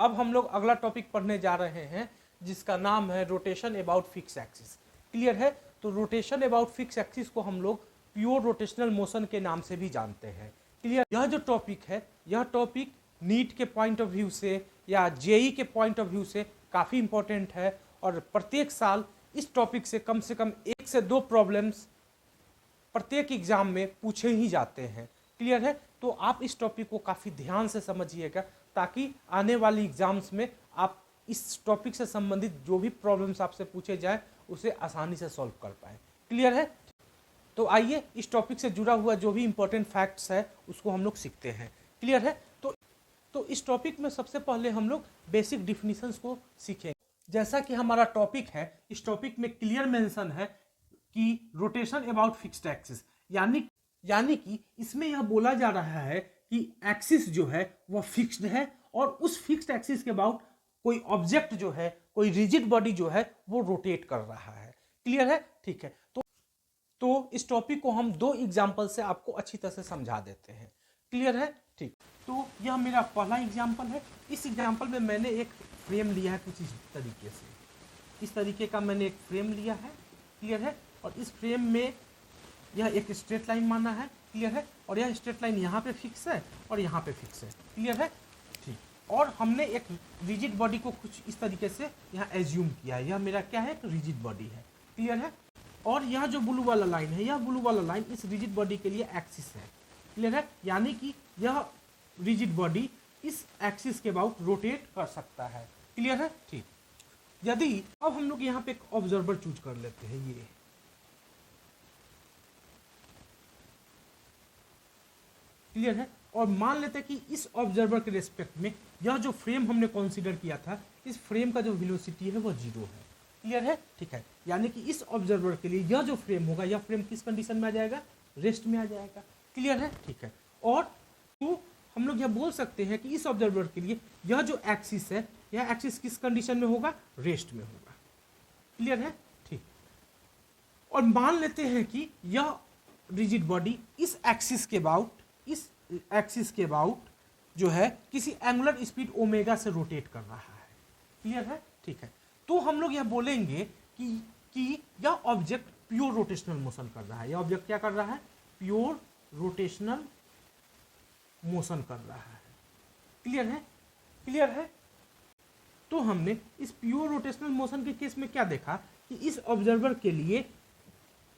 अब हम लोग अगला टॉपिक पढ़ने जा रहे हैं जिसका नाम है rotation about fix axis. Clear है? तो रोटेशन अबाउट फिक्स एक्सिस को हम लोग प्योर रोटेशनल मोशन के नाम से भी जानते हैं। क्लियर? यह जो टॉपिक है, यह टॉपिक नीट के पॉइंट ऑफ व्यू से या जेई के पॉइंट ऑफ व्यू से काफ़ी इंपॉर्टेंट है और प्रत्येक साल इस टॉपिक से कम 1 से 2 प्रॉब्लम्स प्रत्येक एग्जाम में पूछे ही जाते हैं। क्लियर है? तो आप इस टॉपिक को काफ़ी ध्यान से समझिएगा ताकि आने वाली एग्जाम्स में आप इस टॉपिक से संबंधित जो भी प्रॉब्लम्स आपसे पूछे जाए उसे आसानी से सॉल्व कर पाए। क्लियर है? तो आइए इस टॉपिक से जुड़ा हुआ जो भी इंपॉर्टेंट फैक्ट्स है उसको हम लोग सीखते हैं। क्लियर है? तो इस टॉपिक में सबसे पहले हम लोग बेसिक डिफिनीशंस को सीखेंगे। जैसा कि हमारा टॉपिक है, इस टॉपिक में क्लियर मेंशन है कि रोटेशन अबाउट फिक्स्ड एक्सिस, यानी कि इसमें यह बोला जा रहा है कि एक्सिस जो है वह फिक्स्ड है और उस फिक्स्ड एक्सिस के अबाउट कोई ऑब्जेक्ट जो है, कोई रिजिड बॉडी जो है वो रोटेट कर रहा है। क्लियर है? ठीक है। तो इस टॉपिक को हम 2 एग्जाम्पल से आपको अच्छी तरह से समझा देते हैं। क्लियर है? ठीक। तो यह मेरा पहला एग्जाम्पल है। इस एग्जाम्पल में मैंने एक फ्रेम लिया है कुछ इस तरीके से, इस तरीके का मैंने एक फ्रेम लिया है। क्लियर है? और इस फ्रेम में यह एक स्ट्रेट लाइन माना है। क्लियर है? और यह स्ट्रेट लाइन यहाँ पे फिक्स है और यहाँ पे फिक्स है। क्लियर है? ठीक। और हमने एक रिजिड बॉडी को कुछ इस तरीके से यहाँ एज्यूम किया है। यह मेरा क्या है? एक रिजिड बॉडी है। क्लियर है? और यह जो ब्लू वाला लाइन है, यह ब्लू वाला लाइन इस रिजिड बॉडी के लिए एक्सिस है। क्लियर है? यानी कि यह रिजिड बॉडी इस एक्सिस के अबाउट रोटेट कर सकता है। क्लियर है? ठीक। यदि अब हम लोग यहाँ पे एक ऑब्जर्वर चूज कर लेते हैं, ये क्लियर है, और मान लेते हैं कि इस ऑब्जर्वर के रेस्पेक्ट में यह जो फ्रेम हमने कंसीडर किया था, इस फ्रेम का जो वेलोसिटी है वो 0 है। क्लियर है? ठीक है। यानी कि इस ऑब्जर्वर के लिए यह जो फ्रेम होगा, यह फ्रेम किस कंडीशन में आ जाएगा? रेस्ट में आ जाएगा। क्लियर है? ठीक है। और तो हम लोग यह बोल सकते हैं कि इस ऑब्जर्वर के लिए यह जो एक्सिस है, यह एक्सिस किस कंडीशन में होगा? रेस्ट में होगा। क्लियर है? ठीक। और मान लेते हैं कि यह रिजिड बॉडी इस एक्सिस के अबाउट जो है किसी एंगुलर स्पीड ओमेगा से रोटेट कर रहा है। क्लियर है? ठीक है। तो हम लोग यह बोलेंगे कि यह ऑब्जेक्ट प्योर रोटेशनल मोशन कर रहा है। यह ऑब्जेक्ट क्या कर रहा है? प्योर रोटेशनल मोशन कर रहा है। क्लियर है? क्लियर है? तो हमने इस प्योर रोटेशनल मोशन के केस में क्या देखा कि इस ऑब्जर्वर के लिए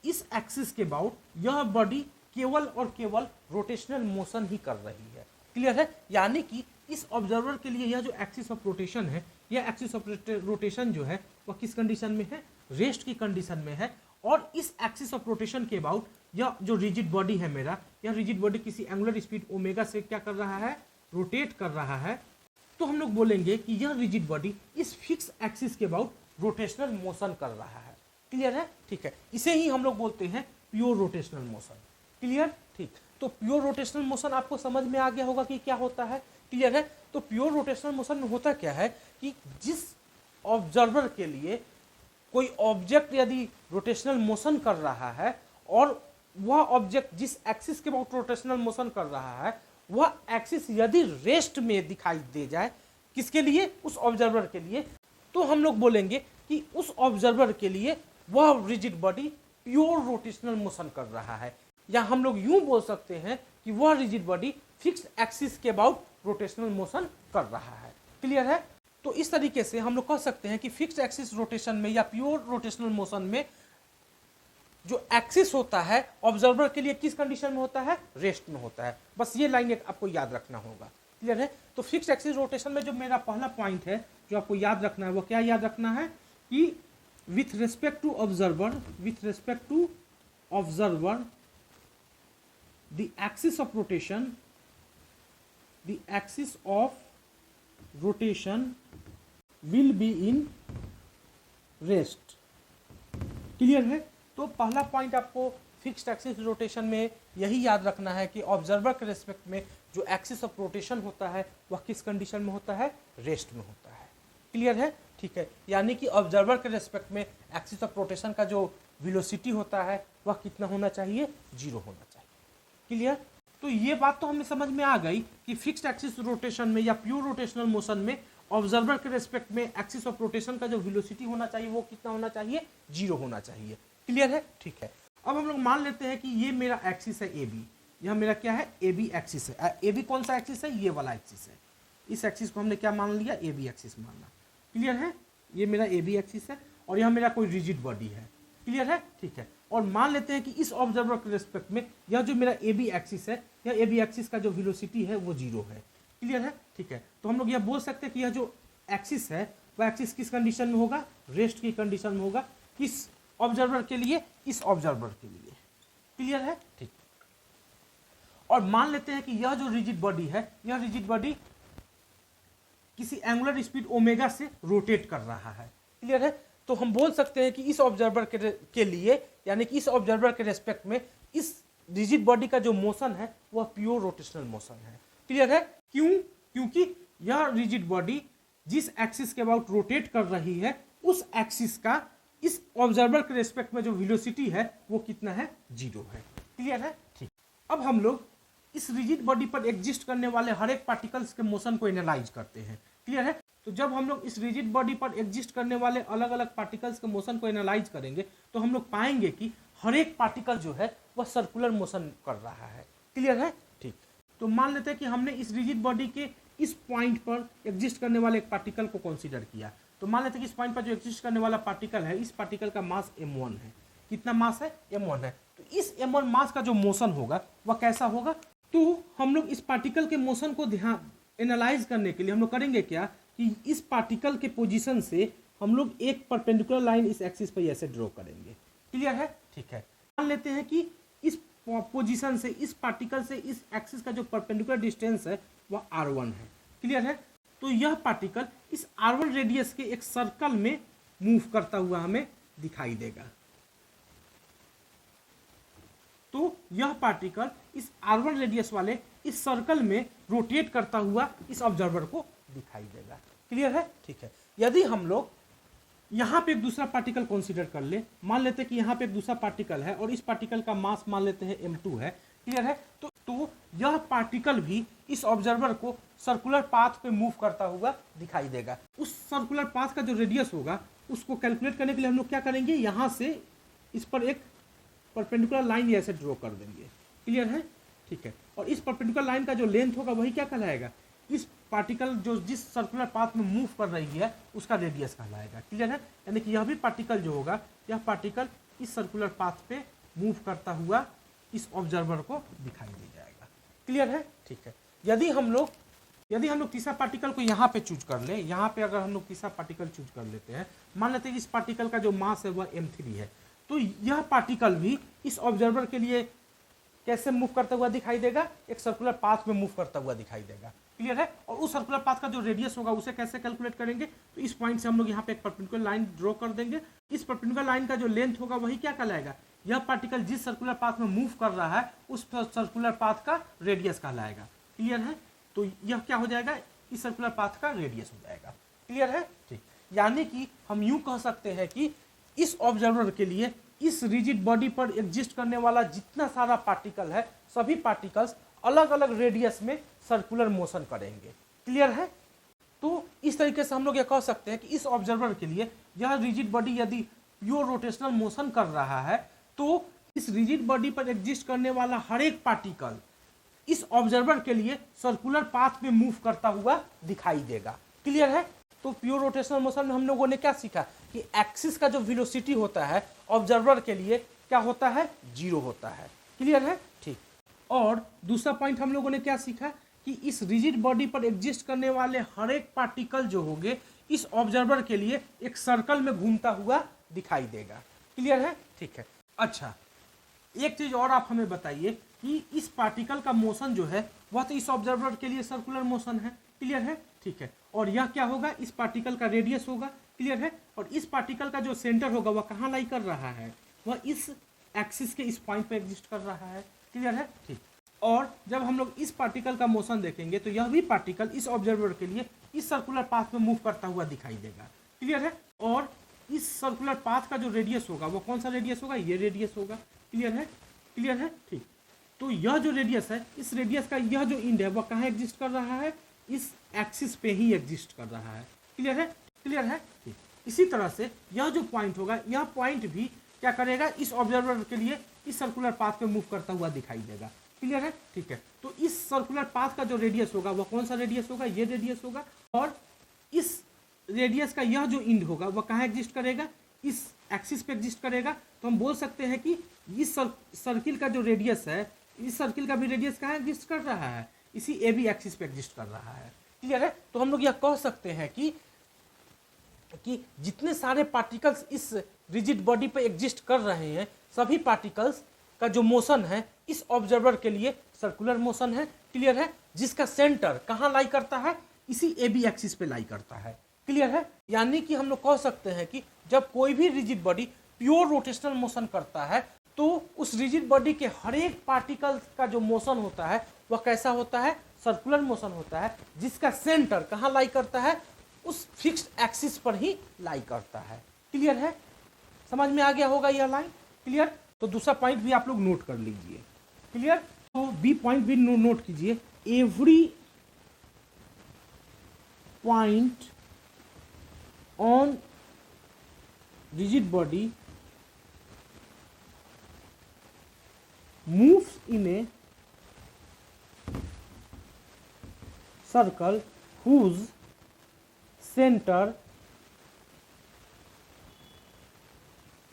इस एक्सिस के अबाउट यह बॉडी केवल और केवल रोटेशनल मोशन ही कर रही है। क्लियर है? यानी कि इस ऑब्जर्वर के लिए यह जो एक्सिस ऑफ रोटेशन है, यह एक्सिस ऑफ रोटेशन जो है वह किस कंडीशन में है? रेस्ट की कंडीशन में है। और इस एक्सिस ऑफ रोटेशन के अबाउट यह जो रिजिड बॉडी है मेरा, यह रिजिड बॉडी किसी एंगुलर स्पीड ओमेगा से क्या कर रहा है? रोटेट कर रहा है। तो हम लोग बोलेंगे कि यह रिजिड बॉडी इस फिक्स एक्सिस के अबाउट रोटेशनल मोशन कर रहा है। क्लियर है? ठीक है। इसे ही हम लोग बोलते हैं प्योर रोटेशनल मोशन। क्लियर? ठीक। तो प्योर रोटेशनल मोशन आपको समझ में आ गया होगा कि क्या होता है। क्लियर है? तो प्योर रोटेशनल मोशन में होता क्या है कि जिस ऑब्जर्वर के लिए कोई ऑब्जेक्ट यदि रोटेशनल मोशन कर रहा है और वह ऑब्जेक्ट जिस एक्सिस के अबाउट रोटेशनल मोशन कर रहा है, वह एक्सिस यदि रेस्ट में दिखाई दे जाए, किसके लिए? उस ऑब्जर्वर के लिए, तो हम लोग बोलेंगे कि उस ऑब्जर्वर के लिए वह rigid body pure rotational motion कर रहा है। या हम लोग यूं बोल सकते हैं कि वह रिजिड बॉडी फिक्स एक्सिस के अबाउट रोटेशनल मोशन कर रहा है। क्लियर है? तो इस तरीके से हम लोग कह सकते हैं कि फिक्स एक्सिस रोटेशन में या प्योर रोटेशनल मोशन में जो एक्सिस होता है ऑब्जर्वर के लिए किस कंडीशन में होता है? रेस्ट में होता है। बस ये लाइन एक आपको याद रखना होगा। क्लियर है? तो फिक्स एक्सिस रोटेशन में जो मेरा पहला पॉइंट है जो आपको याद रखना है, वो क्या याद रखना है कि with respect to observer the axis of rotation will be in rest। Clear है? तो पहला पॉइंट आपको फिक्स्ड एक्सिस रोटेशन में यही याद रखना है कि ऑब्जर्वर के रेस्पेक्ट में जो एक्सिस ऑफ रोटेशन होता है वह किस कंडीशन में होता है? रेस्ट में होता है। क्लियर है? ठीक है। यानी कि ऑब्जर्वर के रेस्पेक्ट में एक्सिस ऑफ रोटेशन का जो वेलोसिटी होता है वह कितना होना चाहिए? 0 होना चाहिए। क्लियर? तो ये बात तो हमें समझ में आ गई कि फिक्स्ड एक्सिस रोटेशन में या प्योर रोटेशनल मोशन में ऑब्जर्वर के रेस्पेक्ट में एक्सिस ऑफ रोटेशन का जो वेलोसिटी होना चाहिए वो कितना होना चाहिए, 0 होना चाहिए। क्लियर है, ठीक है। अब हम लोग मान लेते हैं कि ये मेरा एक्सिस है ए बी, यह मेरा क्या है, ए बी एक्सिस है। ए बी कौन सा एक्सिस है, ये वाला एक्सिस है। इस एक्सिस को हमने क्या मान लिया, ए बी एक्सिस मानना। क्लियर है, ये मेरा ए बी एक्सिस है और यह मेरा कोई रिजिड बॉडी है। क्लियर है, ठीक है। और मान लेते हैं कि इस ऑब्जर्वर के रेस्पेक्ट में यह जो मेरा ए बी एक्सिस है, यह ए बी एक्सिस का जो वेलोसिटी है वो 0 है। क्लियर है, ठीक है। तो हम लोग यह बोल सकते हैं कि यह जो एक्सिस है वह एक्सिस किस कंडीशन में होगा, रेस्ट की कंडीशन में होगा। किस ऑब्जर्वर के लिए, इस ऑब्जर्वर के लिए। क्लियर है, ठीक। और मान लेते हैं कि यह जो रिजिड बॉडी है, यह रिजिड बॉडी किसी एंगुलर स्पीड ओमेगा से रोटेट कर रहा है। क्लियर है, तो हम बोल सकते हैं कि इस ऑब्जर्वर के लिए, यानी कि इस ऑब्जर्वर के रेस्पेक्ट में इस रिजिड बॉडी का जो मोशन है वह प्योर रोटेशनल मोशन है। क्लियर है, क्यों, क्योंकि यह रिजिड बॉडी जिस एक्सिस के अबाउट रोटेट कर रही है उस एक्सिस का इस ऑब्जर्वर के रेस्पेक्ट में जो वेलोसिटी है वो कितना है, 0 है। क्लियर है, ठीक। अब हम लोग इस रिजिड बॉडी पर एग्जिस्ट करने वाले हर एक पार्टिकल्स के मोशन को एनालाइज करते हैं। क्लियर है, तो जब हम लोग इस रिजिड बॉडी पर एग्जिस्ट करने वाले अलग अलग पार्टिकल्स के मोशन को एनालाइज करेंगे तो हम लोग पाएंगे कि हर एक पार्टिकल जो है वह सर्कुलर मोशन कर रहा है। क्लियर है, ठीक। तो मान लेते हैं कि हमने इस रिजिड बॉडी के इस पॉइंट पर एग्जिस्ट करने वाले एक पार्टिकल को कंसीडर किया। तो मान लेते हैं कि इस पॉइंट पर जो एग्जिस्ट करने वाला पार्टिकल है, इस पार्टिकल का मास m1 है। कितना मास है, m1 है। तो इस m1 मास का जो मोशन होगा वह कैसा होगा, तो हम लोग इस पार्टिकल के मोशन को ध्यान एनालाइज करने के लिए हम लोग करेंगे क्या कि इस पार्टिकल के पोजीशन से हम लोग एक परपेंडिकुलर लाइन इस एक्सिस पर ऐसे ड्रॉ करेंगे। क्लियर है, ठीक है। मान लेते हैं कि इस पोजीशन से, इस पार्टिकल से इस एक्सिस का जो परपेंडिकुलर डिस्टेंस है वह r1 है। क्लियर है, तो यह पार्टिकल इस r1 रेडियस के एक सर्कल में मूव करता हुआ हमें दिखाई देगा। तो यह पार्टिकल इस r1 रेडियस वाले इस सर्कल में रोटेट करता हुआ इस ऑब्जर्वर को दिखाई देगा। क्लियर है, ठीक है। यदि हम लोग यहाँ पे एक दूसरा पार्टिकल कंसीडर कर ले, मान लेते हैं कि यहाँ पे एक दूसरा पार्टिकल है और इस पार्टिकल का मास मान लेते हैं m2 है। क्लियर है, तो यह पार्टिकल भी इस ऑब्जर्वर को सर्कुलर पाथ पे मूव करता हुआ दिखाई देगा। उस सर्कुलर पाथ का जो रेडियस होगा उसको कैलकुलेट करने के लिए हम लोग क्या करेंगे, यहाँ से इस पर एक परपेंडिकुलर लाइन ऐसे ड्रॉ कर देंगे। क्लियर है, ठीक है। और इस परपेंडिकुलर लाइन का जो लेंथ होगा वही क्या कहलाएगा, इस पार्टिकल जो जिस सर्कुलर पाथ में मूव कर रही है उसका रेडियस कहलाएगा। क्लियर है, यानी कि यह भी पार्टिकल जो होगा, यह पार्टिकल इस सर्कुलर पाथ पे मूव करता हुआ इस ऑब्जर्वर को दिखाई दे जाएगा। क्लियर है, ठीक है। यदि हम लोग तीसरा पार्टिकल को यहाँ पे चूज कर ले, यहाँ पे अगर हम लोग तीसरा पार्टिकल चूज कर लेते हैं, मान लेते हैं इस पार्टिकल का जो मास है वह m3 है, तो यह पार्टिकल भी इस ऑब्जर्वर के लिए कैसे मूव करता हुआ दिखाई देगा, एक सर्कुलर पाथ में मूव करता हुआ दिखाई देगा। क्लियर है, और उस सर्कुलर पाथ का जो रेडियस होगा उसे कैसे कैलकुलेट करेंगे, तो इस पॉइंट से हम लोग यहाँ पे एक परपेंडिकुलर लाइन ड्रॉ कर देंगे। इस परपेंडिकुलर लाइन का जो लेंथ होगा वही क्या कहलाएगा, यह पार्टिकल जिस सर्कुलर पाथ में मूव कर रहा है उस सर्कुलर पाथ का रेडियस कहलाएगा। क्लियर है, तो यह क्या हो जाएगा, इस सर्कुलर पाथ का रेडियस हो जाएगा। क्लियर है, ठीक। यानी कि हम यूं कह सकते हैं कि इस ऑब्जर्वर के लिए इस रिजिड बॉडी पर एग्जिस्ट करने वाला जितना सारा पार्टिकल है, सभी पार्टिकल्स अलग अलग रेडियस में सर्कुलर मोशन करेंगे। क्लियर है, तो इस तरीके से हम लोग ये कह सकते हैं कि इस ऑब्जर्वर के लिए यह रिजिड बॉडी यदि प्योर रोटेशनल मोशन कर रहा है तो इस रिजिड बॉडी पर एग्जिस्ट करने वाला हर एक पार्टिकल इस ऑब्जर्वर के लिए सर्कुलर पाथ में मूव करता हुआ दिखाई देगा। क्लियर है, तो प्योर रोटेशनल मोशन में हम लोगों ने क्या सीखा कि एक्सिस का जो वेलोसिटी होता है ऑब्जर्वर के लिए क्या होता है, 0 होता है। क्लियर है, ठीक। और दूसरा पॉइंट हम लोगों ने क्या सीखा कि इस रिजिड बॉडी पर एग्जिस्ट करने वाले हर एक पार्टिकल जो होंगे इस ऑब्जर्वर के लिए एक सर्कल में घूमता हुआ दिखाई देगा। क्लियर है, ठीक है। अच्छा, एक चीज और आप हमें बताइए कि इस पार्टिकल का मोशन जो है वह तो इस ऑब्जर्वर के लिए सर्कुलर मोशन है। क्लियर है, ठीक है। और यह क्या होगा, इस पार्टिकल का रेडियस होगा। क्लियर है, और इस पार्टिकल का जो सेंटर होगा वह कहाँ लाई कर रहा है, वह इस एक्सिस के इस पॉइंट पे एग्जिस्ट कर रहा है। क्लियर है, ठीक। और जब हम लोग इस पार्टिकल का मोशन देखेंगे तो यह भी पार्टिकल इस ऑब्जर्वर के लिए इस सर्कुलर पाथ में मूव करता हुआ दिखाई देगा। क्लियर है, और इस सर्कुलर पाथ का जो रेडियस होगा वो कौन सा रेडियस होगा, ये रेडियस होगा। क्लियर है, क्लियर है, ठीक। तो यह जो रेडियस है, इस रेडियस का यह जो इंड है वह कहाँ एग्जिस्ट कर रहा है, इस एक्सिस पे ही एग्जिस्ट कर रहा है। क्लियर है? क्लियर है? ठीक। इसी तरह से यह जो पॉइंट होगा, यह पॉइंट भी क्या करेगा, इस ऑब्जर्वर के लिए इस सर्कुलर पाथ पे मूव करता हुआ दिखाई देगा। क्लियर है? ठीक है। तो इस सर्कुलर पाथ का जो रेडियस होगा वह कौन सा रेडियस होगा, ये रेडियस होगा, और इस रेडियस का यह जो इंड होगा वह कहाँ एग्जिस्ट करेगा, इस एक्सिस पे एग्जिस्ट करेगा। तो हम बोल सकते हैं कि इस सर्किल का जो रेडियस है, इस सर्किल का भी रेडियस कहाँ एग्जिस्ट कर रहा है, इसी ए बी एक्सिस पे एग्जिस्ट कर रहा है। क्लियर है? तो हम लोग यह कह सकते हैं कि जितने सारे पार्टिकल्स इस रिजिड बॉडी पे एग्जिस्ट कर रहे हैं, सभी पार्टिकल्स का जो मोशन है इस ऑब्जर्वर के लिए सर्कुलर मोशन है। क्लियर है? जिसका सेंटर कहाँ लाई करता है, इसी ए बी एक्सिस पे लाई करता है। क्लियर है? यानी कि हम लोग कह सकते हैं कि जब कोई भी rigid body pure rotational motion करता है तो उस रिजिड बॉडी के हर एक पार्टिकल का जो मोशन होता है वह कैसा होता है, सर्कुलर मोशन होता है, जिसका सेंटर कहाँ लाई करता है, उस फिक्स्ड एक्सिस पर ही लाई करता है। क्लियर है? समझ में आ गया होगा यह लाइन। क्लियर? तो दूसरा पॉइंट भी आप लोग नोट कर लीजिए। क्लियर? तो बी पॉइंट भी नोट कीजिए, every point on rigid body moves in a circle whose center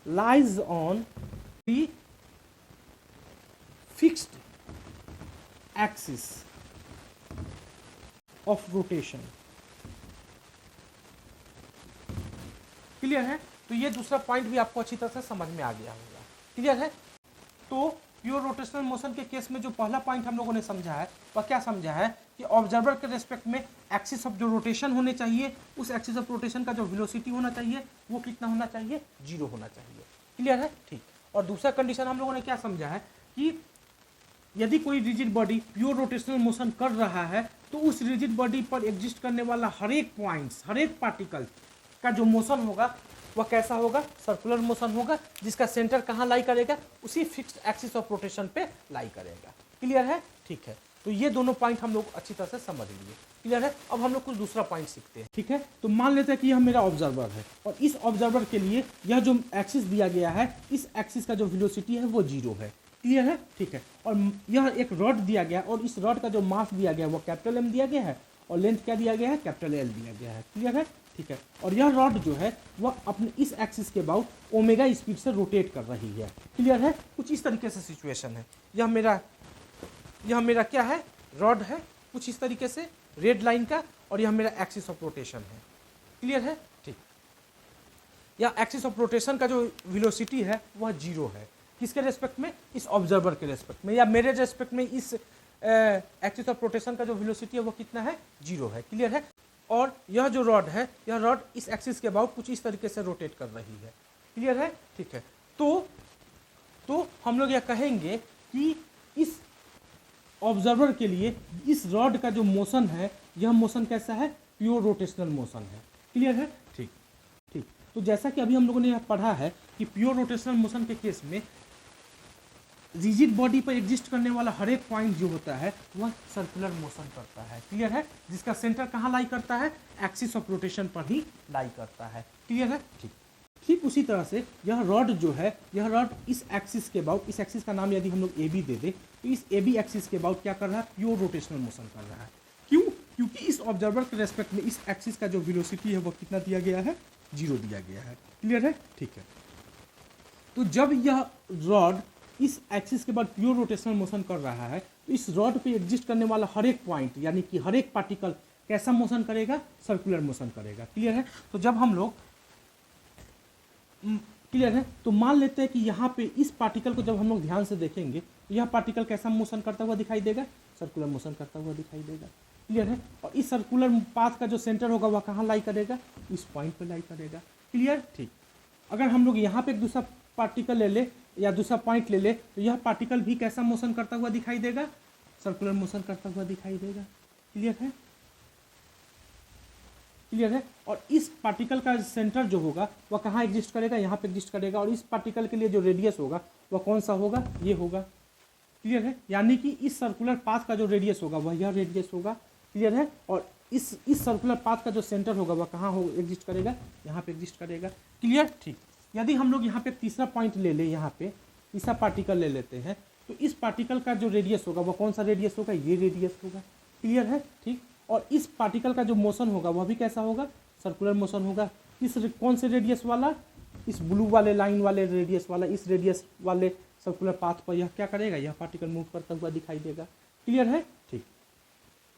lies on the fixed axis of rotation। Clear है? तो ये दूसरा पॉइंट भी आपको अच्छी तरह से समझ में आ गया होगा। क्लियर है? तो प्योर रोटेशनल मोशन के केस में जो पहला पॉइंट हम लोगों ने समझा है वह क्या समझा है कि ऑब्जर्वर के रेस्पेक्ट में एक्सिस ऑफ जो रोटेशन होने चाहिए, उस एक्सिस ऑफ रोटेशन का जो वेलोसिटी होना चाहिए वो कितना होना चाहिए, 0 होना चाहिए। क्लियर है? ठीक। और दूसरा कंडीशन हम लोगों ने क्या समझा है कि यदि कोई rigid body pure rotational motion कर रहा है तो उस रिजिड बॉडी पर एग्जिस्ट करने वाला हर एक पॉइंट्स, हर एक पार्टिकल का जो मोशन होगा वह कैसा होगा, सर्कुलर मोशन होगा, जिसका सेंटर कहाँ लाई करेगा, उसी फिक्स्ड एक्सिस ऑफ रोटेशन पे लाई करेगा। क्लियर है? ठीक है। तो ये दोनों पॉइंट हम लोग अच्छी तरह से समझ लिए। क्लियर है? अब हम लोग कुछ दूसरा पॉइंट सीखते हैं। ठीक है? तो मान लेते हैं कि यह मेरा ऑब्जर्वर है और इस ऑब्जर्वर के लिए यह जो एक्सिस दिया गया है, इस एक्सिस का जो वेलोसिटी है वो 0 है। क्लियर है? ठीक है। और यह एक रॉड दिया गया और इस रॉड का जो मास दिया गया है वो कैपिटल M दिया गया है और लेंथ क्या दिया गया है, कैपिटल L दिया गया है। क्लियर है? ठीक है। और यह रॉड जो है वह अपने इस एक्सिस के अबाउट ओमेगा स्पीड से रोटेट कर रही है। क्लियर है? कुछ इस तरीके से सिचुएशन है। यह मेरा क्या है, रॉड है कुछ इस तरीके से रेड लाइन का, और यह मेरा एक्सिस ऑफ रोटेशन है। क्लियर है? ठीक। यह एक्सिस ऑफ रोटेशन का जो वेलोसिटी है वह 0 है। किसके रेस्पेक्ट में, इस ऑब्जर्वर के रेस्पेक्ट में, या मेरे रेस्पेक्ट में इस एक्सिस ऑफ रोटेशन का जो वेलोसिटी है वो कितना है, 0 है। क्लियर है? और यह जो रॉड है, यह रॉड इस एक्सिस के अबाउट कुछ इस तरीके से रोटेट कर रही है। क्लियर है? ठीक है। तो हम लोग यह कहेंगे कि इस ऑब्जर्वर के लिए इस रॉड का जो मोशन है, यह मोशन कैसा है, प्योर रोटेशनल मोशन है। क्लियर है? ठीक। ठीक। तो जैसा कि अभी हम लोगों ने यह पढ़ा है कि प्योर रोटेशनल मोशन के केस में रिजिड बॉडी पर एग्जिस्ट करने वाला हर एक पॉइंट जो होता है वह सर्कुलर मोशन करता है। क्लियर है? जिसका सेंटर कहाँ लाई करता है, एक्सिस ऑफ रोटेशन पर ही लाई करता है। क्लियर है? ठीक। ठीक उसी तरह से यह रॉड जो है, यह रॉड इस एक्सिस के अबाउट, इस एक्सिस का नाम यदि हम लोग ए बी दे दें तो इस ए बी एक्सिस के अबाउट क्या कर रहा है, प्योर रोटेशनल मोशन कर रहा है। क्यों? क्योंकि इस ऑब्जर्वर के रेस्पेक्ट में इस एक्सिस का जो वेलोसिटी है वो कितना दिया गया है, 0 दिया गया है। क्लियर है? ठीक है। तो जब यह रॉड इस एक्सिस के बाद प्योर रोटेशनल मोशन कर रहा है तो इस रॉड पे एग्जिस्ट करने वाला हर एक पॉइंट यानी कि हर एक पार्टिकल कैसा मोशन करेगा, सर्कुलर मोशन करेगा। क्लियर है? तो जब हम लोग क्लियर है, तो मान लेते हैं कि यहाँ पे इस पार्टिकल को जब हम लोग ध्यान से देखेंगे तो यह पार्टिकल कैसा मोशन करता हुआ दिखाई देगा, सर्कुलर मोशन करता हुआ दिखाई देगा। क्लियर है? और इस सर्कुलर पाथ का जो सेंटर होगा वह कहाँ लाई करेगा, इस पॉइंट पे लाई करेगा। क्लियर? ठीक। अगर हम लोग यहाँ पे एक दूसरा पार्टिकल ले ले या दूसरा पॉइंट ले ले तो यह पार्टिकल भी कैसा मोशन करता हुआ दिखाई देगा, सर्कुलर मोशन करता हुआ दिखाई देगा। क्लियर है? क्लियर है? और इस पार्टिकल का सेंटर जो होगा वह कहाँ एग्जिस्ट करेगा, यहाँ पे एग्जिस्ट करेगा, और इस पार्टिकल के लिए जो रेडियस होगा वह कौन सा होगा, ये होगा। क्लियर है? यानी कि इस सर्कुलर पाथ का जो रेडियस होगा वह यह रेडियस होगा, क्लियर है। और इस सर्कुलर पाथ का जो सेंटर होगा वह कहाँ हो एग्जिस्ट करेगा, यहाँ पे एग्जिस्ट करेगा। क्लियर, ठीक। यदि हम लोग यहाँ पे तीसरा पॉइंट ले लें, यहाँ पे तीसरा पार्टिकल ले लेते हैं, तो इस पार्टिकल का जो रेडियस होगा वह कौन सा रेडियस होगा, ये रेडियस होगा। क्लियर है, ठीक। और इस पार्टिकल का जो मोशन होगा वह भी कैसा होगा, सर्कुलर मोशन होगा। इस कौन से रेडियस वाला, इस ब्लू वाले लाइन वाले रेडियस वाला, इस रेडियस वाले सर्कुलर पाथ पर यह क्या करेगा, यह पार्टिकल मूव करता हुआ दिखाई देगा। क्लियर है, ठीक।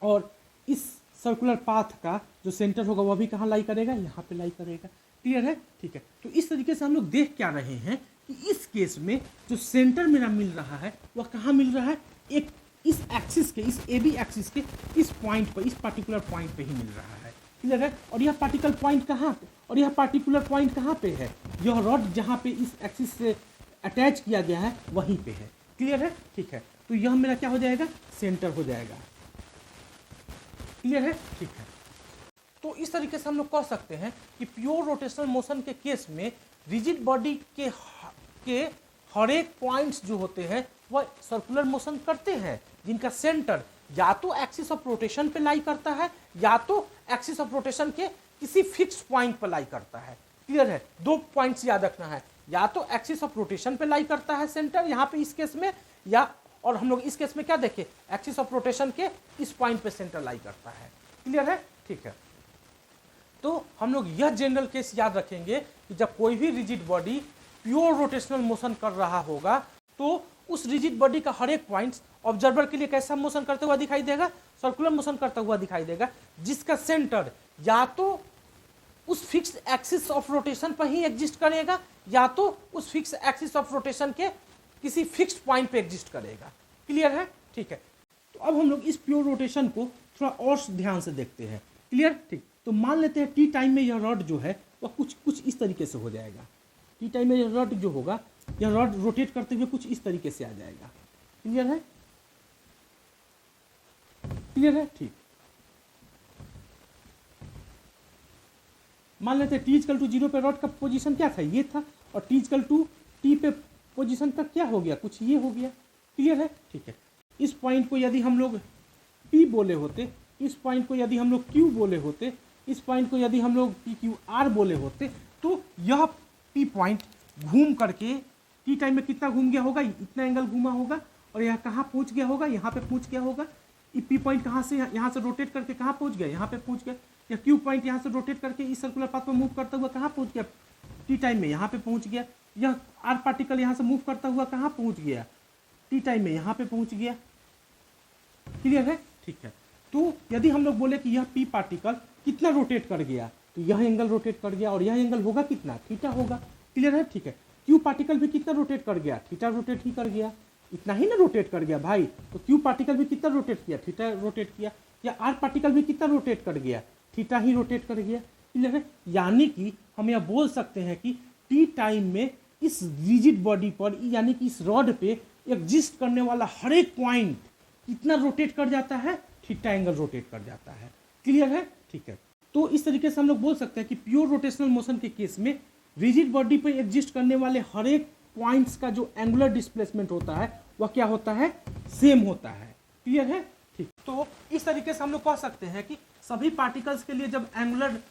और इस सर्कुलर पाथ का जो सेंटर होगा वह भी कहाँ लाई करेगा, यहाँ पे लाई करेगा। क्लियर है, ठीक है। तो इस तरीके से हम लोग देख क्या रहे हैं कि इस केस में जो सेंटर मेरा मिल रहा है वह कहाँ मिल रहा है, एक इस एक्सिस के, इस ए बी एक्सिस के इस पॉइंट पर, इस पार्टिकुलर पॉइंट पे ही मिल रहा है। क्लियर है। और यह पार्टिकल पॉइंट कहाँ, और यह पार्टिकुलर पॉइंट कहाँ पे है, यह रॉड जहाँ पे इस एक्सिस से अटैच किया गया है वहीं पे है। क्लियर है, ठीक है। तो यह मेरा क्या हो जाएगा, सेंटर हो जाएगा। क्लियर है, ठीक है। तो इस तरीके से हम लोग कह सकते हैं कि प्योर रोटेशनल मोशन के केस में रिजिड बॉडी के हर एक पॉइंट्स जो होते हैं वह सर्कुलर मोशन करते हैं, जिनका सेंटर या तो एक्सिस ऑफ रोटेशन पे लाई करता है या तो एक्सिस ऑफ रोटेशन के किसी फिक्स पॉइंट पर लाई करता है। क्लियर है, दो पॉइंट्स याद रखना है, या तो एक्सिस ऑफ रोटेशन पे लाई करता है सेंटर यहाँ पे इस केस में, या और हम लोग इस केस में क्या देखें, एक्सिस ऑफ रोटेशन के इस पॉइंट पे सेंटर लाई करता है। क्लियर है, ठीक है। तो हम लोग यह जनरल केस याद रखेंगे कि जब कोई भी rigid body pure rotational motion कर रहा होगा तो उस रिजिड बॉडी का हर एक पॉइंट ऑब्जर्वर के लिए कैसा मोशन करता हुआ दिखाई देगा, सर्कुलर मोशन करता हुआ दिखाई देगा, जिसका सेंटर या तो उस फिक्स एक्सिस ऑफ रोटेशन पर ही एग्जिस्ट करेगा या तो उस फिक्स एक्सिस ऑफ रोटेशन के किसी फिक्स्ड पॉइंट पे एग्जिस्ट करेगा। क्लियर है, ठीक है। तो अब हम लोग इस प्योर रोटेशन को थोड़ा और ध्यान से देखते हैं। क्लियर, ठीक। तो मान लेते हैं टी टाइम में यह रॉड जो है वह कुछ इस तरीके से हो जाएगा। टी टाइम में यह रॉड जो होगा, यह रॉड रोटेट करते हुए कुछ इस तरीके से आ जाएगा। क्लियर है, क्लियर है, ठीक। मान लेते हैं टी इक्वल टू 0 पे रॉड का पोजीशन क्या था, ये था, और टी इक्वल टू टी पे पोजीशन का क्या हो गया, कुछ ये हो गया। क्लियर है, ठीक है। इस पॉइंट को यदि हम लोग P बोले होते, इस पॉइंट को यदि हम लोग Q बोले होते, इस पॉइंट को यदि हम लोग PQR बोले होते, तो यह P पॉइंट घूम करके टी टाइम में कितना घूम गया होगा, इतना एंगल घूमा होगा, और यह कहाँ पहुँच गया होगा, यहाँ पे पहुँच गया होगा। P पॉइंट कहाँ से, यहाँ से रोटेट करके कहाँ पहुँच गया, यहाँ पे पहुँच गया। या Q पॉइंट यहाँ से रोटेट करके इस सर्कुलर पाथ पर मूव करता हुआ कहाँ पहुँच गया, टी टाइम में यहाँ पे पहुँच गया। यह R पार्टिकल यहाँ से मूव करता हुआ कहाँ पहुँच गया, टी टाइम में यहाँ पे पहुँच गया। क्लियर है, ठीक है। तो यदि हम लोग बोले कि यह P पार्टिकल कितना रोटेट कर गया, तो यह एंगल रोटेट कर गया, और यह एंगल होगा कितना, थीटा होगा। क्लियर है, ठीक है। Q पार्टिकल भी कितना रोटेट कर गया, थीटा रोटेट ही कर गया, इतना ही ना रोटेट कर गया भाई। तो Q पार्टिकल भी कितना रोटेट किया, थीटा रोटेट किया। या R पार्टिकल भी कितना रोटेट कर गया, थीटा ही रोटेट कर गया। क्लियर है, यानी कि हम यह बोल सकते हैं कि टी टाइम में इस रिजिड बॉडी पर, यानी कि इस रॉड पे एग्जिस्ट करने वाला हर एक पॉइंट कितना रोटेट कर जाता है, थीटा एंगल रोटेट कर जाता है। क्लियर है, ठीक है। तो इस तरीके से हम लोग बोल सकते हैं कि प्योर रोटेशनल मोशन के केस में रिजिड बॉडी पर एग्जिस्ट करने वाले हर एक पॉइंट्स का जो एंगुलर डिस्प्लेसमेंट होता है वह क्या होता है, सेम होता है। क्लियर है, ठीक। तो इस तरीके से हम लोग कह सकते हैं कि सभी पार्टिकल्स के लिए जब एंगुलर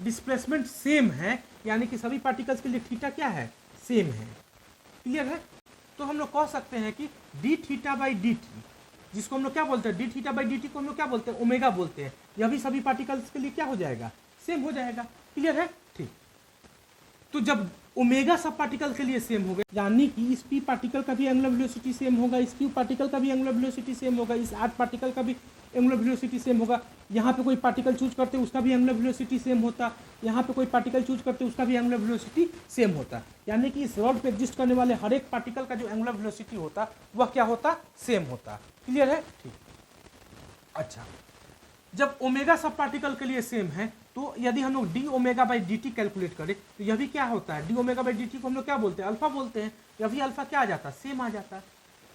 डिस्प्लेसमेंट सेम है, यानी कि सभी पार्टिकल्स के लिए थीटा क्या है, सेम है। क्लियर है। तो हम लोग कह सकते हैं कि D theta by D T, जिसको हम लोग क्या बोलते हैं, D theta by D T को हम लोग क्या बोलते हैं, ओमेगा बोलते हैं, यह भी सभी पार्टिकल्स के लिए क्या हो जाएगा, सेम हो जाएगा। क्लियर है, ठीक। तो जब ओमेगा सब पार्टिकल के लिए सेम हो गया, यानी कि इस पी पार्टिकल का भी एंगुलर वेलोसिटी सेम होगा, इस क्यू पार्टिकल का भी एंगुलर वेलोसिटी सेम होगा, इस आर पार्टिकल का भी एंगुलर वेलोसिटी सेम होगा। यहाँ पे कोई पार्टिकल चूज करते उसका भी एंगुलर वेलोसिटी सेम होता, यहाँ पे कोई पार्टिकल चूज करते उसका भी एंगुलर वेलोसिटी सेम होता, यानी कि इस रॉड पे एग्जिस्ट करने वाले हर एक पार्टिकल का जो एंगुलर वेलोसिटी होता वह क्या होता, सेम होता। क्लियर है, ठीक। अच्छा, जब ओमेगा सब पार्टिकल के लिए सेम है तो यदि हम लोग D omega by D T calculate करें तो यह भी क्या होता है, D omega by D T को हम लोग क्या बोलते हैं, अल्फा बोलते हैं, यह भी अल्फा क्या आ जाता है, सेम आ जाता है।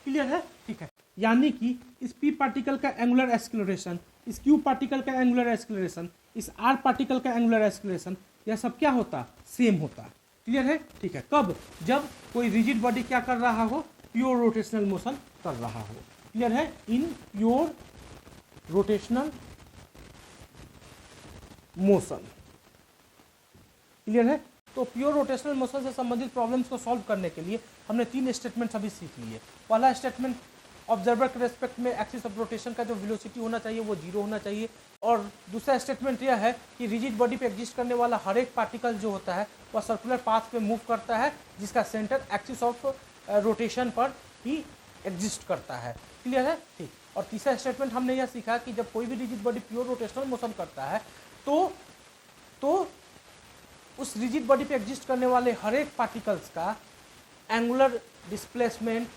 क्लियर है, ठीक है। यानी कि इस पी पार्टिकल का एंगुलर एक्सेलरेशन, इस क्यू पार्टिकल का एंगुलर एक्सेलरेशन, इस आर पार्टिकल का एंगुलर एक्सेलरेशन, यह सब क्या होता, सेम होता। क्लियर है, ठीक है। कब, जब कोई रिजिड बॉडी क्या कर रहा हो, प्योर रोटेशनल मोशन कर रहा हो। क्लियर है, in pure rotational motion. Clear है? तो प्योर रोटेशनल मोशन से संबंधित प्रॉब्लम्स को सॉल्व करने के लिए हमने 3 स्टेटमेंट्स अभी सीख लिए। पहला स्टेटमेंट, ऑब्जर्वर के रेस्पेक्ट में एक्सिस ऑफ रोटेशन का जो वेलोसिटी होना चाहिए वो 0 होना चाहिए। और दूसरा स्टेटमेंट यह है कि रिजिड बॉडी पे एग्जिस्ट करने वाला हर एक पार्टिकल जो होता है वह सर्कुलर पाथ पे मूव करता है, जिसका सेंटर एक्सिस ऑफ रोटेशन पर ही एग्जिस्ट करता है। क्लियर है? ठीक। और तीसरा स्टेटमेंट हमने यह सीखा कि जब कोई भी rigid body pure rotational motion करता है तो उस रिजिड बॉडी पे एग्जिस्ट करने वाले हर एक पार्टिकल्स का एंगुलर डिस्प्लेसमेंट,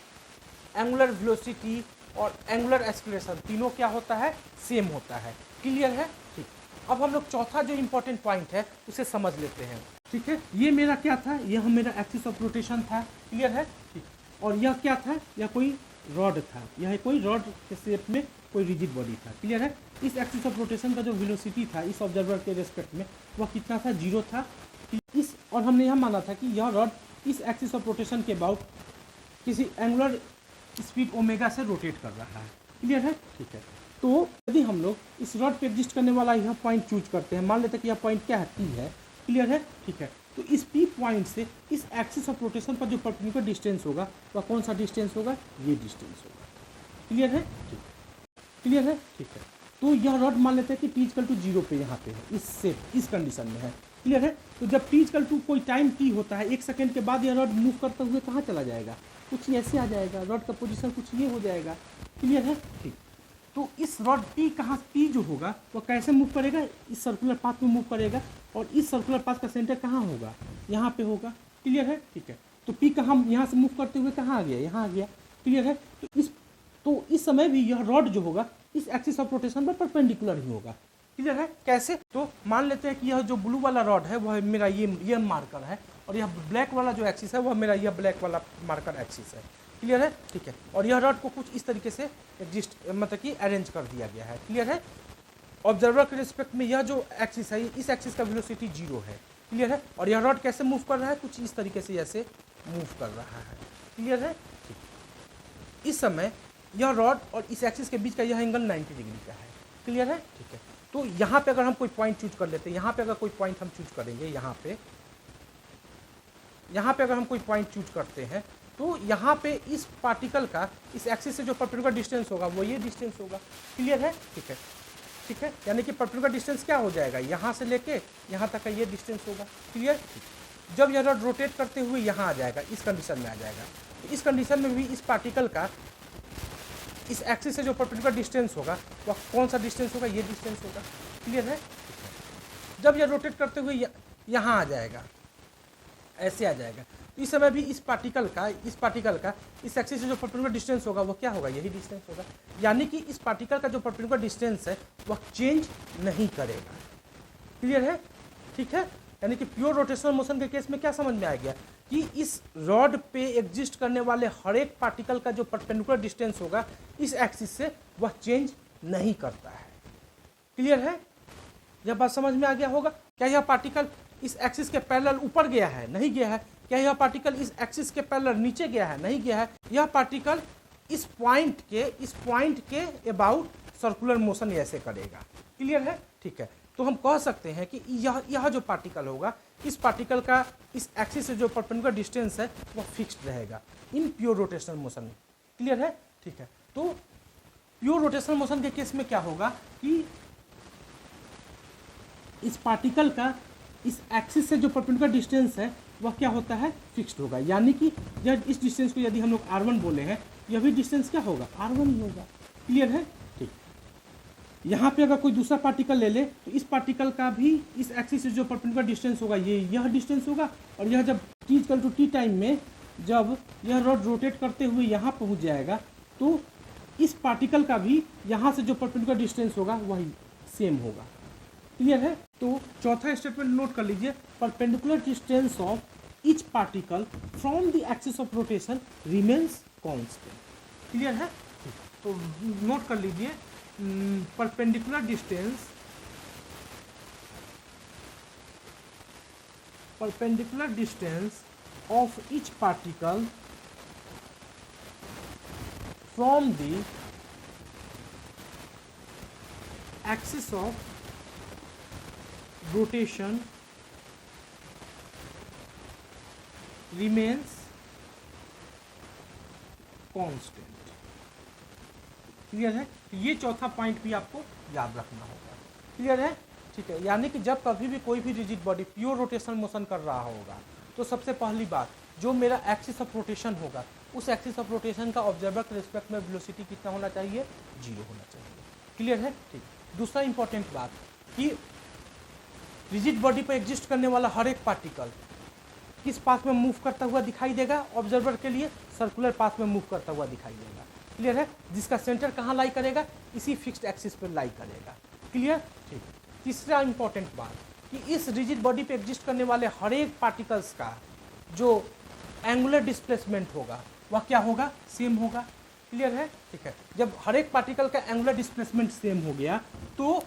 एंगुलर वेलोसिटी और एंगुलर एक्सेलरेशन तीनों क्या होता है? सेम होता है। क्लियर है? ठीक। अब हम लोग चौथा जो इंपॉर्टेंट पॉइंट है उसे समझ लेते हैं। ठीक है, ये मेरा क्या था? यह मेरा एक्सिस ऑफ रोटेशन था। क्लियर है? ठीक। और यह क्या था? यह कोई रॉड था, यह कोई रॉड के शेप में कोई रिजिड बॉडी था। क्लियर है? इस एक्सिस ऑफ रोटेशन का जो वेलोसिटी था इस ऑब्जर्वर के रेस्पेक्ट में वह कितना था? 0 था। और हमने यह माना था कि यह रॉड इस एक्सिस ऑफ रोटेशन के अबाउट किसी एंगुलर स्पीड ओमेगा से रोटेट कर रहा है। क्लियर है? ठीक है। तो यदि हम लोग इस रॉड पे एग्जिस्ट करने वाला यह पॉइंट चूज करते हैं, मान लेते हैं कि यह पॉइंट क्या है? P है। क्लियर है? ठीक है। तो इस P पॉइंट से इस एक्सिस ऑफ रोटेशन पर जो परपेंडिकुलर डिस्टेंस होगा वह कौन सा डिस्टेंस होगा? ये डिस्टेंस होगा। क्लियर है? ठीक। क्लियर है? ठीक है। तो यह रॉड मान लेते हैं कि T = 0 पे यहाँ पे है, इस कंडीशन में है। क्लियर है? तो जब T = कोई टाइम T होता है, 1 सेकेंड के बाद यह रॉड मूव करते हुए कहाँ चला जाएगा? कुछ ऐसे आ जाएगा, रॉड का पोजीशन कुछ ये हो जाएगा। क्लियर है? ठीक। तो इस रॉड P जो होगा वो कैसे मूव करेगा? इस सर्कुलर पाथ में मूव करेगा और इस सर्कुलर पाथ का सेंटर कहाँ होगा? यहाँ पे होगा। क्लियर है? ठीक है। तो P का हम यहाँ से मूव करते हुए कहाँ आ गया? यहाँ आ गया। क्लियर है? तो इस समय भी यह रॉड जो होगा इस एक्सिस ऑफ रोटेशन पर परपेंडिकुलर ही होगा। क्लियर है? कैसे? तो मान लेते हैं कि यह जो ब्लू वाला रॉड है वह मेरा ये मार्कर है और यह ब्लैक वाला जो एक्सिस है वह मेरा यह ब्लैक वाला मार्कर एक्सिस है। क्लियर है? ठीक है। और यह रॉड को कुछ इस तरीके से एग्जिस्ट मतलब कि अरेंज कर दिया गया है। क्लियर है? ऑब्जर्वर के रिस्पेक्ट में यह जो एक्सिस है इस एक्सिस का वेलोसिटी 0 है। क्लियर है? और यह रॉड कैसे मूव कर रहा है? कुछ इस तरीके से जैसे मूव कर रहा है। क्लियर है? ठीक। इस समय यह रॉड और इस एक्सिस के बीच का यह एंगल 90 डिग्री का है। क्लियर है? ठीक है। तो यहाँ पे अगर हम कोई पॉइंट चूज कर लेते हैं, यहाँ पे अगर कोई पॉइंट हम चूज करेंगे, यहाँ पे अगर हम कोई पॉइंट चूज करते हैं तो यहाँ पे इस पार्टिकल का इस एक्सिस से जो परपेंडिकुलर डिस्टेंस होगा वो ये डिस्टेंस होगा। क्लियर है? ठीक है। ठीक है, यानी कि परपेंडिकुलर डिस्टेंस क्या हो जाएगा? यहाँ से लेके यहाँ तक का ये डिस्टेंस होगा। क्लियर? जब यह रॉड रोटेट करते हुए यहाँ आ जाएगा, इस कंडीशन में आ जाएगा, तो इस कंडीशन में भी इस पार्टिकल का इस एक्सिस से जो परपेंडिकुलर डिस्टेंस होगा वह कौन सा डिस्टेंस होगा? ये डिस्टेंस होगा। क्लियर है? जब यह रोटेट करते हुए यहाँ आ जाएगा, ऐसे आ जाएगा, तो इस समय भी इस पार्टिकल का इस एक्सिस से जो परपेंडिकुलर डिस्टेंस होगा वो क्या होगा? यही डिस्टेंस होगा। यानी कि इस पार्टिकल का जो परपेंडिकुलर डिस्टेंस है वह चेंज नहीं करेगा। क्लियर है? ठीक है। यानी कि प्योर रोटेशनल मोशन के केस में क्या समझ में आ गया कि इस रॉड पे एग्जिस्ट करने वाले हर एक पार्टिकल का जो परपेंडिकुलर डिस्टेंस होगा इस एक्सिस से वह चेंज नहीं करता है। क्लियर है? यह बात समझ में आ गया होगा। क्या यह पार्टिकल इस एक्सिस के पैरेलल ऊपर गया है? नहीं गया है। क्या यह पार्टिकल इस एक्सिस के पैरेलल नीचे गया है? नहीं गया है। यह पार्टिकल इस पॉइंट के अबाउट सर्कुलर मोशन ऐसे करेगा। क्लियर है? ठीक है। तो हम कह सकते हैं कि यह जो पार्टिकल होगा इस पार्टिकल का इस एक्सिस से जो परपेंडिकुलर डिस्टेंस है वह फिक्स्ड रहेगा इन प्योर रोटेशनल मोशन में। क्लियर है? ठीक है। तो प्योर रोटेशनल मोशन के केस में क्या होगा कि इस पार्टिकल का इस एक्सिस से जो परपेंडिकुलर डिस्टेंस है वह क्या होता है? फिक्स्ड होगा। यानी कि यह इस डिस्टेंस को यदि हम लोग R1 बोले हैं, यह भी डिस्टेंस क्या होगा? R1 ही होगा। क्लियर है? ठीक। यहाँ पे अगर कोई दूसरा पार्टिकल ले ले तो इस पार्टिकल का भी इस एक्सिस से जो परपेंडिकुलर डिस्टेंस होगा यह डिस्टेंस होगा। और यह जब T टाइम में जब यह रॉड रोटेट करते हुए यहाँ पहुँच जाएगा तो इस पार्टिकल का भी यहाँ से जो परपेंडिकुलर डिस्टेंस होगा वही सेम होगा। क्लियर है? तो चौथा स्टेटमेंट नोट कर लीजिए, perpendicular distance of each particle from the axis of rotation remains constant. Clear है? तो नोट कर लीजिए, perpendicular distance of each particle from the axis of rotation remains constant. Clear है? ये चौथा पॉइंट भी आपको याद रखना होगा। क्लियर है? ठीक है, यानी कि जब कभी भी कोई भी rigid body pure rotational motion कर रहा होगा तो सबसे पहली बात, जो मेरा एक्सिस ऑफ रोटेशन होगा उस एक्सिस ऑफ रोटेशन का ऑब्जर्वर के रिस्पेक्ट में वेलोसिटी कितना होना चाहिए? 0 होना चाहिए। क्लियर है? ठीक। दूसरा इंपॉर्टेंट बात कि रिजिड बॉडी पर एग्जिस्ट करने वाला हर एक पार्टिकल किस पाथ में मूव करता हुआ दिखाई देगा? ऑब्जर्वर के लिए सर्कुलर पाथ में मूव करता हुआ दिखाई देगा। क्लियर है? जिसका सेंटर कहाँ लाई करेगा? इसी फिक्स्ड एक्सिस पर लाई करेगा। क्लियर? ठीक। तीसरा इंपॉर्टेंट बात कि इस रिजिड बॉडी पे एग्जिस्ट करने वाले हर एक पार्टिकल्स का जो एंगुलर डिस्प्लेसमेंट होगा वह क्या होगा? सेम होगा। क्लियर है? ठीक है। जब हर एक पार्टिकल का एंगुलर डिस्प्लेसमेंट सेम हो गया तो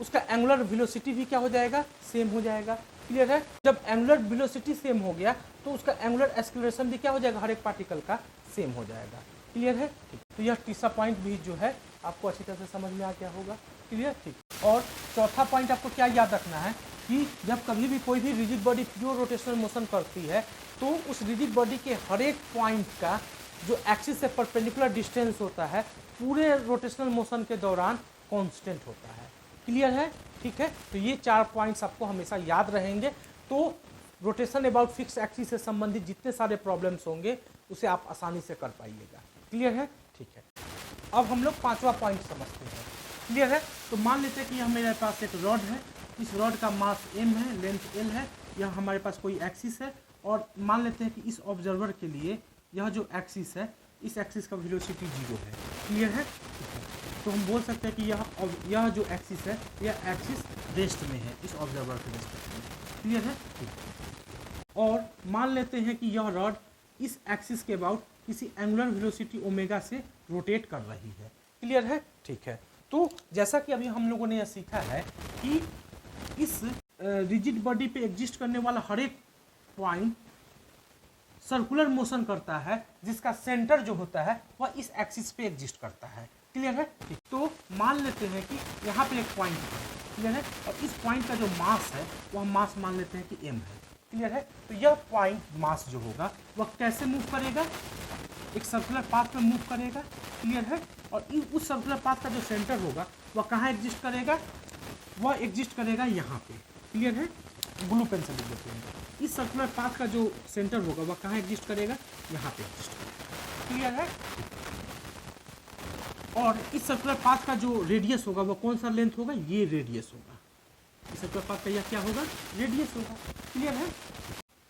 उसका एंगुलर वेलोसिटी भी क्या हो जाएगा? सेम हो जाएगा। क्लियर है? जब एंगुलर वेलोसिटी सेम हो गया तो उसका एंगुलर एक्सेलरेशन भी क्या हो जाएगा? हर एक पार्टिकल का सेम हो जाएगा। क्लियर है? ठीक। तो यह तीसरा पॉइंट भी जो है आपको अच्छी तरह से समझ में आ गया होगा। क्लियर? ठीक। और चौथा पॉइंट आपको क्या याद रखना है कि जब कभी भी कोई भी rigid body pure rotational motion करती है तो उस रिजिड बॉडी के हर एक पॉइंट का जो एक्सिस से परपेंडिकुलर डिस्टेंस होता है पूरे रोटेशनल मोशन के दौरान कांस्टेंट होता है। क्लियर है? ठीक है। तो ये 4 पॉइंट्स आपको हमेशा याद रहेंगे। तो रोटेशन अबाउट फिक्स एक्सिस से संबंधित जितने सारे प्रॉब्लम्स होंगे उसे आप आसानी से कर पाइएगा। क्लियर है? ठीक है। अब हम लोग 5वां पॉइंट समझते हैं। क्लियर है? तो मान लेते हैं कि यह मेरे पास एक रॉड है, इस रॉड का मास m है, लेंथ l है, यह हमारे पास कोई एक्सिस है और मान लेते हैं कि इस ऑब्जर्वर के लिए यह जो एक्सिस है इस एक्सिस का वेलोसिटी 0 है। क्लियर है? तो हम बोल सकते हैं कि यह जो एक्सिस है यह एक्सिस रेस्ट में है इस ऑब्जर्वर के रेस्पेक्ट में। क्लियर है? और मान लेते हैं कि यह रॉड इस एक्सिस के अबाउट किसी एंगुलर वेलोसिटी ओमेगा से रोटेट कर रही है। क्लियर है? ठीक है। तो जैसा कि अभी हम लोगों ने यह सीखा है कि इस रिजिड बॉडी पे एग्जिस्ट करने वाला हर एक पॉइंट सर्कुलर मोशन करता है जिसका सेंटर जो होता है वह इस एक्सिस पे एग्जिस्ट करता है। क्लियर है? ठीक। तो मान लेते हैं कि यहाँ पे एक पॉइंट है। क्लियर है? और इस पॉइंट का जो मास है वह मास मान लेते हैं कि m है। क्लियर है? तो यह पॉइंट मास जो होगा वह कैसे मूव करेगा? एक सर्कुलर पाथ में मूव करेगा। क्लियर है? और उस सर्कुलर पाथ का जो सेंटर होगा वह कहाँ एग्जिस्ट करेगा? वह एग्जिस्ट करेगा यहाँ पे। क्लियर है? ब्लू पेन से लिख देते हैं। इस सर्कुलर पाथ का जो सेंटर होगा वह कहाँ एग्जिस्ट करेगा? यहाँ पे एग्जिस्ट करेगा। क्लियर है? और इस सर्कुलर पाथ का जो रेडियस होगा वह कौन सा लेंथ होगा? ये रेडियस होगा। इस सर्कुलर पाथ का यह क्या होगा? रेडियस होगा। क्लियर है?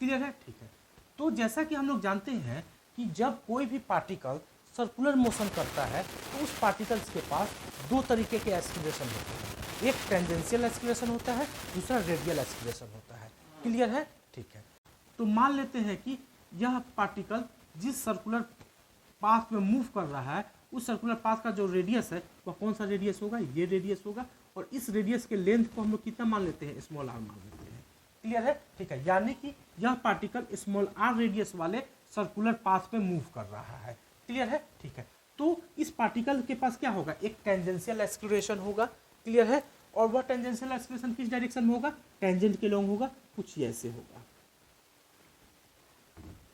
क्लियर है? ठीक है। तो जैसा कि हम लोग जानते हैं कि जब कोई भी पार्टिकल सर्कुलर मोशन करता है तो उस पार्टिकल्स के पास 2 तरीके के एक्सीलरेशन होते हैं। एक टेंजेंशियल एक्सीलरेशन होता है, दूसरा रेडियल एक्सीलरेशन होता है। क्लियर है? ठीक है। तो मान लेते हैं कि यह पार्टिकल जिस सर्कुलर पाथ में मूव कर रहा है उस सर्कुलर पाथ का जो रेडियस है वह कौन सा रेडियस होगा? ये रेडियस होगा। और इस रेडियस के लेंथ को हम लोग कितना मान लेते हैं? स्मॉल r मान लेते हैं। क्लियर है? ठीक है। यानी कि यह पार्टिकल स्मॉल r रेडियस वाले सर्कुलर पाथ पे मूव कर रहा है। क्लियर है? ठीक है। तो इस पार्टिकल के पास क्या होगा? एक टेंजेंशियल एक्सीलरेशन होगा। क्लियर है? और वह टेंजेंशियल एक्सीलरेशन किस डायरेक्शन में होगा? टेंजेंट के लॉन्ग होगा, कुछ ऐसे होगा।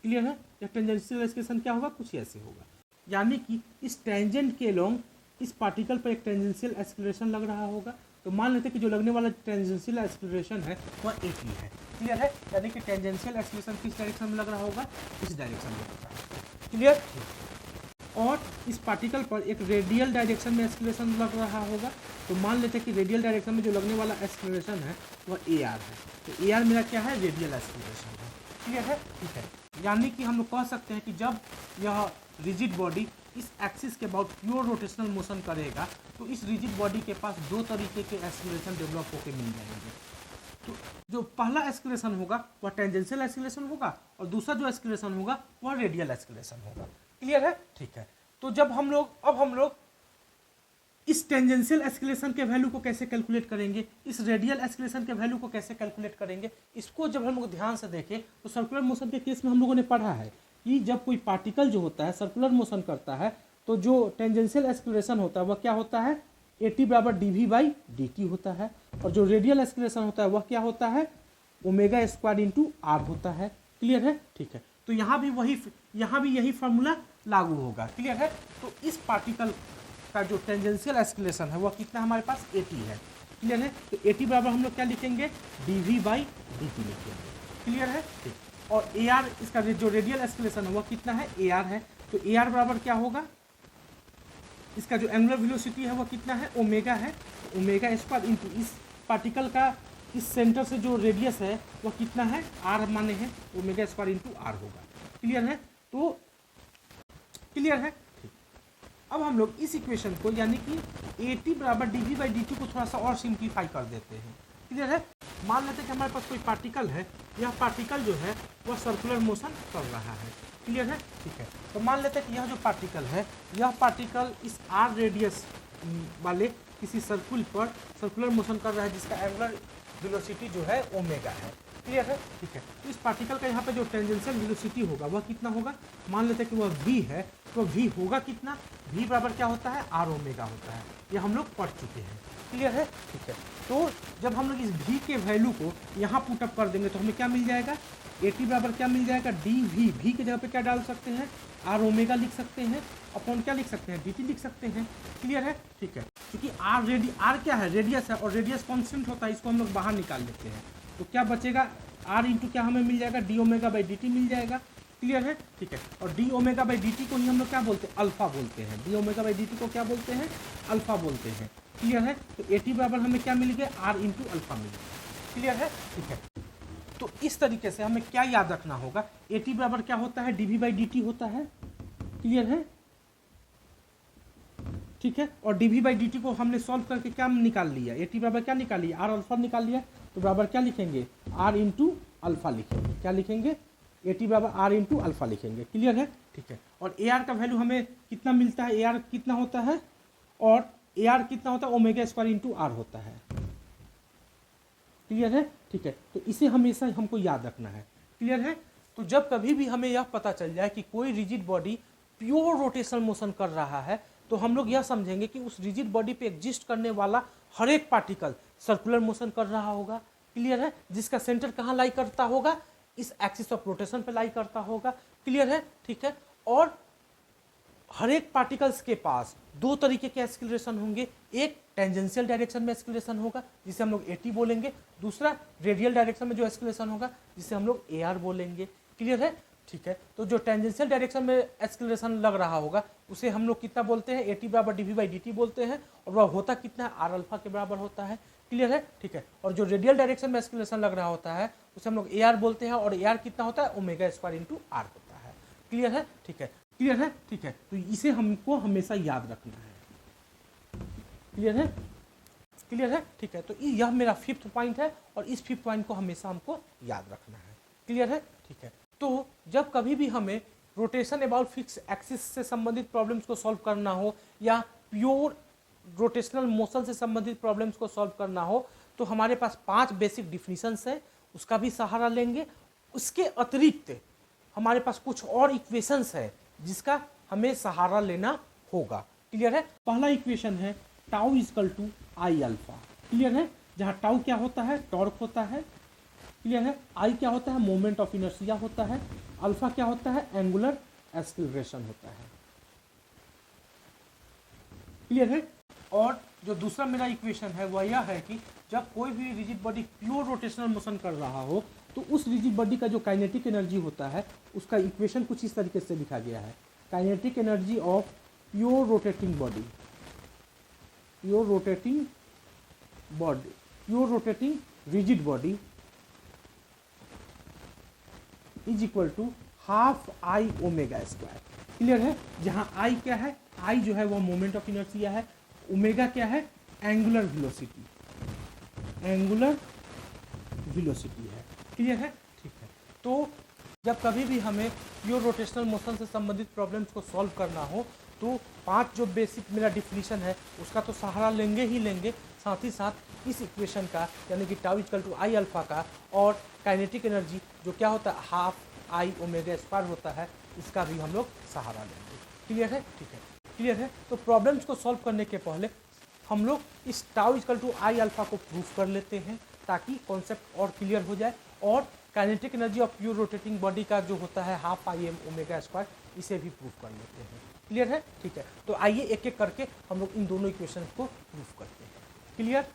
क्लियर है? या टेंजेंशियल एक्सीलरेशन क्या होगा? कुछ ऐसे होगा। यानी कि इस टेंजेंट के लॉन्ग इस पार्टिकल पर एक टेंजेंशियल एक्सीलरेशन लग रहा होगा। तो मान लेते हैं कि जो लगने वाला टेंजेंशियल एक्सीलरेशन है वह एक ही है। क्लियर है? यानी कि टेंजेंशियल एक्सीलरेशन किस डायरेक्शन में लग रहा होगा? इस डायरेक्शन में लग रहा है। क्लियर? और इस पार्टिकल पर एक रेडियल डायरेक्शन में एक्सीलरेशन लग रहा होगा। तो मान लेते हैं कि रेडियल डायरेक्शन में जो लगने वाला एक्सीलरेशन है वह AR है। तो AR मेरा क्या है? रेडियल एक्सीलरेशन है। क्लियर है? ठीक है। यानी कि हम लोग कह सकते हैं कि जब यह रिजिड बॉडी इस एक्सिस के अबाउट प्योर रोटेशनल मोशन करेगा तो इस रिजिड बॉडी के पास 2 तरीके के एक्सीलरेशन डेवलप होकर मिल जाएंगे। तो जो पहला एक्सीलरेशन होगा वह टेंजेंशियल एक्सीलरेशन होगा और दूसरा जो एक्सीलरेशन होगा वह रेडियल एक्सीलरेशन होगा। क्लियर है? ठीक है। तो जब हम लोग इस टेंजेंशियल एक्सीलरेशन के वैल्यू को कैसे कैलकुलेट करेंगे, इस रेडियल एक्सीलरेशन के वैल्यू को कैसे कैलकुलेट करेंगे, इसको जब हम लोग ध्यान से देखें तो सर्कुलर मोशन के केस में हम लोगों ने पढ़ा है कि जब कोई पार्टिकल जो होता है सर्कुलर मोशन करता है तो जो टेंजेंशियल एक्सीलरेशन होता है वह क्या होता है? AT बराबर dv बाई dt होता है, और जो रेडियल एक्सीलरेशन होता है वह क्या होता है, ओमेगा स्क्वायर इंटू आर होता है। क्लियर है, ठीक है। तो यहाँ भी यही फॉर्मूला लागू होगा। क्लियर है। तो इस पार्टिकल का जो टेंजेंशियल एक्सीलरेशन है वह कितना हमारे पास AT है। क्लियर है। तो AT बराबर हम लोग क्या लिखेंगे, dv बाई dt लिखेंगे। क्लियर है, ठीक। और AR इसका जो रेडियल एक्सीलरेशन है वह कितना है, AR है। तो AR बराबर क्या होगा, इसका जो एंगुलर वेलोसिटी है वह कितना है, ओमेगा है। ओमेगा स्क्वायर इंटू इस पार्टिकल का इस सेंटर से जो रेडियस है वह कितना है, आर माने हैं, ओमेगा स्क्वायर इंटू आर होगा। क्लियर है। तो क्लियर है, ठीक। अब हम लोग इस इक्वेशन को यानी कि AT बराबर dv बाई dt को थोड़ा सा और सिंप्लीफाई कर देते हैं। क्लियर है। मान लेते हैं कि हमारे पास कोई पार्टिकल है, यह पार्टिकल जो है वह सर्कुलर मोशन कर रहा है। क्लियर है, ठीक है। तो मान लेते हैं कि यह जो पार्टिकल है, यह पार्टिकल इस r रेडियस वाले किसी सर्कुल पर सर्कुलर मोशन कर रहा है जिसका एंगुलर वेलोसिटी जो है ओमेगा है। क्लियर है, ठीक है। तो इस पार्टिकल का यहाँ पे जो टेंजेंशियल वेलोसिटी होगा वह कितना होगा, मान लेते हैं कि वह v है, तो v होगा कितना, v बराबर क्या होता है, r ओमेगा होता है। ये हम लोग पढ़ चुके हैं। क्लियर है, ठीक है। तो जब हम लोग इस v के वैल्यू को यहाँ पुटअप कर देंगे तो हमें क्या मिल जाएगा, AT बराबर क्या मिल जाएगा, dv, v की जगह पे क्या डाल सकते हैं, r ओमेगा लिख सकते हैं, अपॉन क्या लिख सकते हैं, dt लिख सकते हैं। क्लियर है, ठीक है। क्योंकि r क्या है, रेडियस है, और रेडियस कांस्टेंट होता है, इसको हम लोग बाहर निकाल लेते हैं। तो क्या बचेगा, r इंटू क्या हमें मिल जाएगा, d ओमेगा बाई dt मिल जाएगा। क्लियर है, ठीक है। और d ओमेगा बाई dt को ही हम लोग क्या बोलते हैं, अल्फा बोलते हैं। d ओमेगा बाई dt को क्या बोलते हैं, अल्फा बोलते हैं। क्लियर है। तो AT बराबर हमें क्या मिल गया, r इंटू अल्फा मिल गया। क्लियर है, ठीक है। तो इस तरीके से हमें क्या याद रखना होगा, AT बराबर क्या होता है, dv बाई dt होता है। क्लियर है, ठीक है। और dv बाई dt को हमने सॉल्व करके क्या निकाल लिया, AT बराबर क्या निकाल लिया, r अल्फा निकाल लिया। तो बराबर क्या लिखेंगे, r इंटू अल्फा लिखेंगे। क्या लिखेंगे, AT बराबर r इंटू अल्फा लिखेंगे। क्लियर है, ठीक है। और AR का वैल्यू हमें कितना मिलता है, AR कितना होता है, और AR कितना होता है, ओमेगा स्क्वायर इंटू आर होता है। क्लियर है, ठीक है। तो इसे हमेशा हमको याद रखना है। क्लियर है। तो जब कभी भी हमें यह पता चल जाए कि कोई rigid body pure rotational motion कर रहा है, तो हम लोग यह समझेंगे कि उस रिजिड बॉडी पे एग्जिस्ट करने वाला हर एक पार्टिकल सर्कुलर मोशन कर रहा होगा। क्लियर है। जिसका सेंटर कहाँ लाई करता होगा, इस एक्सिस ऑफ रोटेशन पे लाई करता होगा। क्लियर है, ठीक है। और हर एक पार्टिकल्स के पास दो तरीके के एक्सीलरेशन होंगे, एक टेंजेंशियल डायरेक्शन में एक्सीलरेशन होगा जिसे हम लोग AT बोलेंगे, दूसरा रेडियल डायरेक्शन में जो एक्सीलरेशन होगा जिसे हम लोग AR बोलेंगे। क्लियर है, ठीक है। तो जो टेंजेंशियल डायरेक्शन में एक्सीलरेशन लग रहा होगा उसे हम लोग कितना बोलते हैं, AT बराबर dv बाई dt बोलते हैं, और वह होता कितना है, r अल्फा के बराबर होता है। क्लियर है, ठीक है। और जो रेडियल डायरेक्शन में एक्सीलरेशन लग रहा होता है उसे हम लोग AR बोलते हैं, और AR कितना होता है, ओमेगा स्क्वायर इंटू आर होता है। क्लियर है, ठीक है। क्लियर है, ठीक है। तो इसे हमको हमेशा याद रखना है। क्लियर है, क्लियर है, ठीक है। तो यह मेरा 5th पॉइंट है, और इस 5th पॉइंट को हमेशा हमको याद रखना है। क्लियर है, ठीक है। तो जब कभी भी हमें रोटेशन अबाउट फिक्स एक्सिस से संबंधित प्रॉब्लम्स को सॉल्व करना हो, या प्योर रोटेशनल मोशन से संबंधित प्रॉब्लम्स को सॉल्व करना हो, तो हमारे पास 5 बेसिक डिफिनीशंस है, उसका भी सहारा लेंगे। उसके अतिरिक्त हमारे पास कुछ और इक्वेशंस है जिसका हमें सहारा लेना होगा। क्लियर है। पहला इक्वेशन है tau equal to I alpha. Clear है, जहाँ टाउ क्या होता है, टॉर्क होता है। क्लियर है। आई क्या होता है, मोमेंट ऑफ इनर्शिया होता है। अल्फा क्या होता है, एंगुलर एक्सीलरेशन होता है। क्लियर है। और जो दूसरा मेरा इक्वेशन है वह यह है कि जब कोई भी rigid body pure rotational motion कर रहा हो तो उस रिजिड बॉडी का जो काइनेटिक एनर्जी होता है उसका इक्वेशन कुछ इस तरीके से लिखा गया है, kinetic energy of pure rotating body, pure rotating rigid body is equal to half I omega square. Clear है। जहां आई क्या है, आई जो है वो मोमेंट ऑफ इनर्शिया है, ओमेगा क्या है, एंगुलर वेलोसिटी, एंगुलर वेलोसिटी है। क्लियर है, ठीक है। तो जब कभी भी हमें प्योर रोटेशनल मोशन से संबंधित प्रॉब्लम्स को सॉल्व करना हो तो 5 जो बेसिक मेरा डिफिनीशन है उसका तो सहारा लेंगे ही लेंगे, साथ ही साथ इस इक्वेशन का यानी कि tau equal to I alpha का, और काइनेटिक एनर्जी जो क्या होता है, हाफ आई ओमेगा स्क्वायर होता है, इसका भी हम लोग सहारा लेंगे। क्लियर है, ठीक है। क्लियर है। तो प्रॉब्लम्स को सॉल्व करने के पहले हम लोग इस tau equal to I alpha को प्रूफ कर लेते हैं ताकि कॉन्सेप्ट और क्लियर हो जाए, और kinetic energy of pure rotating body का जो होता है half I am omega square, इसे भी प्रूफ कर लेते हैं। क्लियर है? ठीक है, तो आइए एक एक करके हम लोग इन दोनों इक्वेशन को प्रूफ करते हैं। क्लियर?